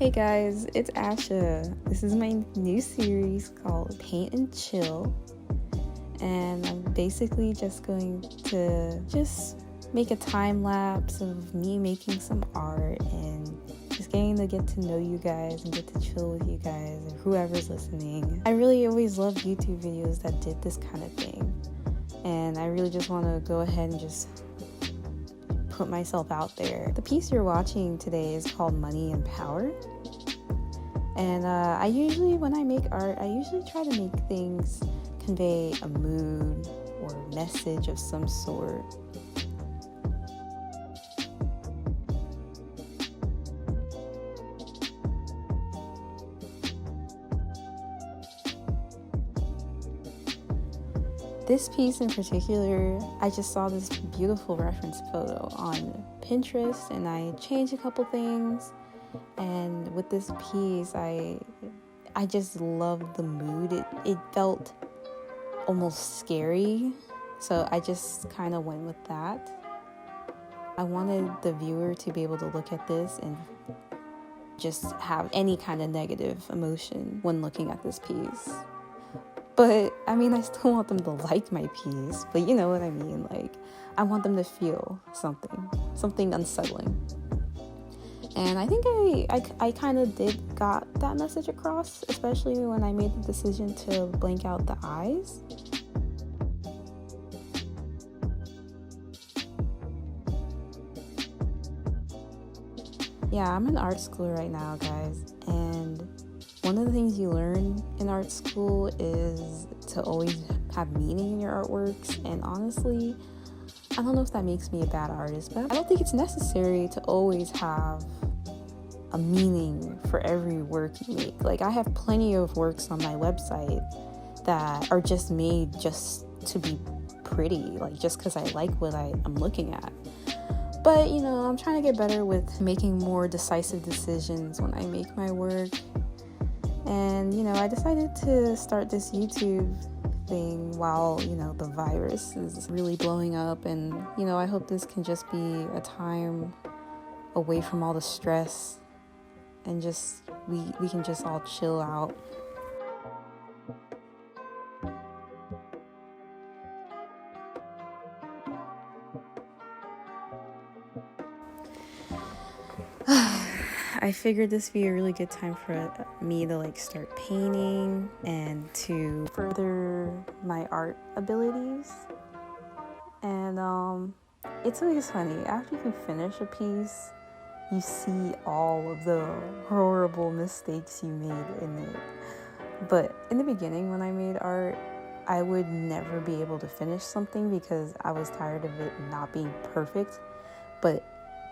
Hey guys, it's Asha. This is my new series called Paint and Chill, and I'm basically just going to make a time lapse of me making some art and just getting to get to know you guys and get to chill with you guys and whoever's listening. I really always loved YouTube videos that did this kind of thing, and I really just want to go ahead and just put myself out there. The piece you're watching today is called Money and Power. And when I make art, I usually try to make things convey a mood or a message of some sort. This piece in particular, I just saw this beautiful reference photo on Pinterest and I changed a couple things. And with this piece, I just loved the mood. It felt almost scary, so I just kind of went with that. I wanted the viewer to be able to look at this and just have any kind of negative emotion when looking at this piece. But I mean, I still want them to like my piece, but you know what I mean, like I want them to feel something unsettling. And I think I kind of got that message across, especially when I made the decision to blank out the eyes. Yeah, I'm in art school right now, guys, and one of the things you learn in art school is to always have meaning in your artworks, and honestly, I don't know if that makes me a bad artist, but I don't think it's necessary to always have a meaning for every work you make. Like, I have plenty of works on my website that are just made just to be pretty, like just because I like what I'm looking at. But you know, I'm trying to get better with making more decisive decisions when I make my work. And you know, I decided to start this YouTube thing while, you know, the virus is really blowing up, and you know, I hope this can just be a time away from all the stress and just we can just all chill out. I figured this would be a really good time for me to like start painting and to further my art abilities. And it's always funny, after you finish a piece, you see all of the horrible mistakes you made in it. But in the beginning, when I made art, I would never be able to finish something because I was tired of it not being perfect. But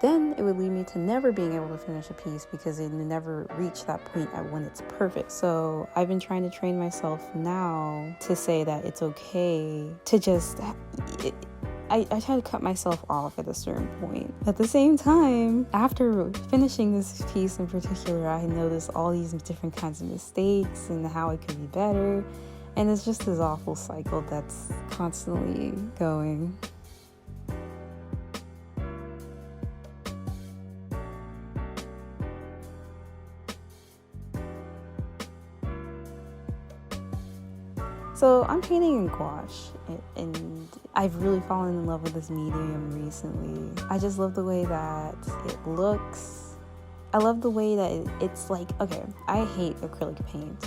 then it would lead me to never being able to finish a piece because it never reached that point at when it's perfect. So I've been trying to train myself now to say that it's okay to just... I try to cut myself off at a certain point. At the same time, after finishing this piece in particular, I noticed all these different kinds of mistakes and how it could be better. And it's just this awful cycle that's constantly going. So I'm painting in gouache, and I've really fallen in love with this medium recently. I just love the way that it looks. I love the way that it's like, okay, I hate acrylic paint.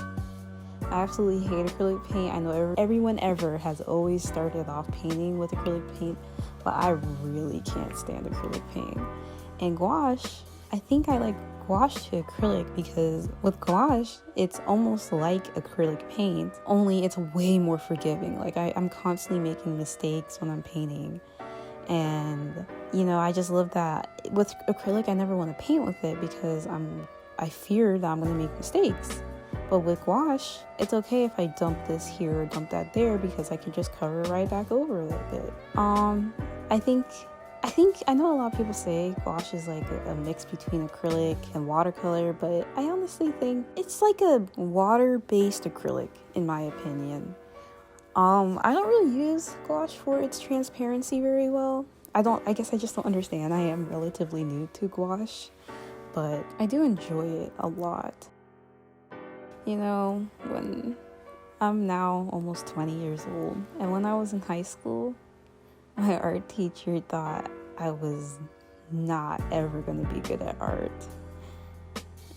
I absolutely hate acrylic paint. I know everyone ever has always started off painting with acrylic paint, but I really can't stand acrylic paint. And gouache, I think I like gouache to acrylic because with gouache, it's almost like acrylic paint, only it's way more forgiving. Like I'm constantly making mistakes when I'm painting. And, you know, I just love that. With acrylic, I never want to paint with it because I fear that I'm going to make mistakes. But with gouache, it's okay if I dump this here or dump that there because I can just cover it right back over it a bit. I know a lot of people say gouache is like a mix between acrylic and watercolor, but I honestly think it's like a water-based acrylic, in my opinion. I don't really use gouache for its transparency very well. I guess I just don't understand. I am relatively new to gouache. but I do enjoy it a lot. You know, when I'm now almost 20 years old, and when I was in high school, my art teacher thought I was not ever going to be good at art.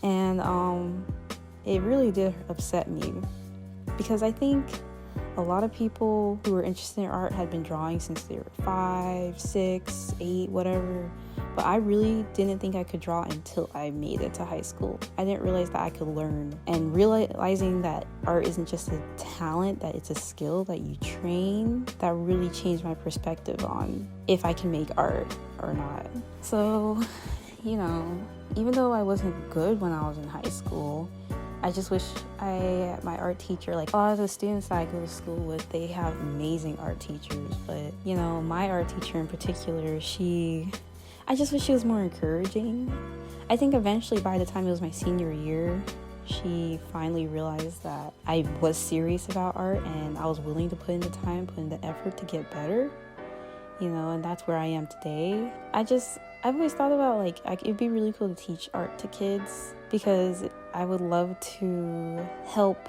And it really did upset me, because I think a lot of people who were interested in art had been drawing since they were 5, 6, 8, whatever. But I really didn't think I could draw until I made it to high school. I didn't realize that I could learn, and realizing that art isn't just a talent, that it's a skill that you train, that really changed my perspective on if I can make art or not. So, you know, even though I wasn't good when I was in high school, I just wish my art teacher, like a lot of the students that I go to school with, they have amazing art teachers. But, you know, my art teacher in particular, I just wish she was more encouraging. I think eventually, by the time it was my senior year, she finally realized that I was serious about art and I was willing to put in the time, put in the effort to get better, you know, and that's where I am today. I've always thought about, like, it'd be really cool to teach art to kids, because I would love to help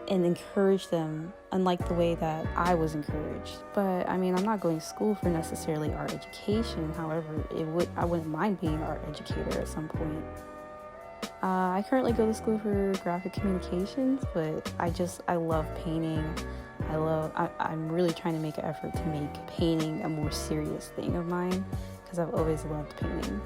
and encourage them, unlike the way that I was encouraged. But I mean, I'm not going to school for necessarily art education. However, I wouldn't mind being an art educator at some point. I currently go to school for graphic communications, but I love painting. I'm really trying to make an effort to make painting a more serious thing of mine, because I've always loved painting.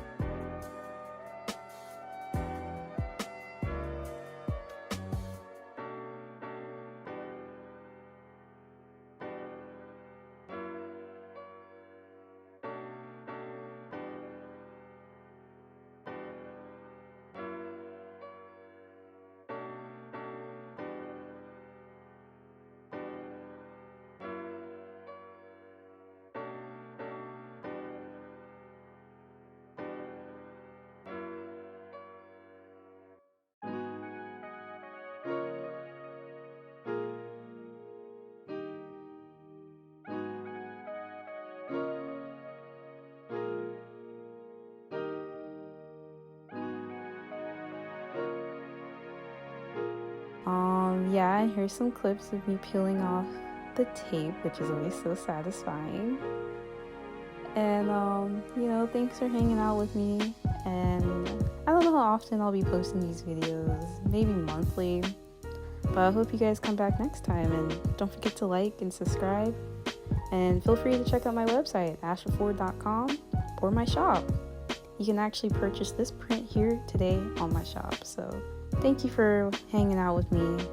Yeah, and here's some clips of me peeling off the tape, which is always so satisfying. And, you know, thanks for hanging out with me. And I don't know how often I'll be posting these videos, maybe monthly. But I hope you guys come back next time, and don't forget to like and subscribe. And feel free to check out my website, ashaford.com, or my shop. You can actually purchase this print here today on my shop. So thank you for hanging out with me.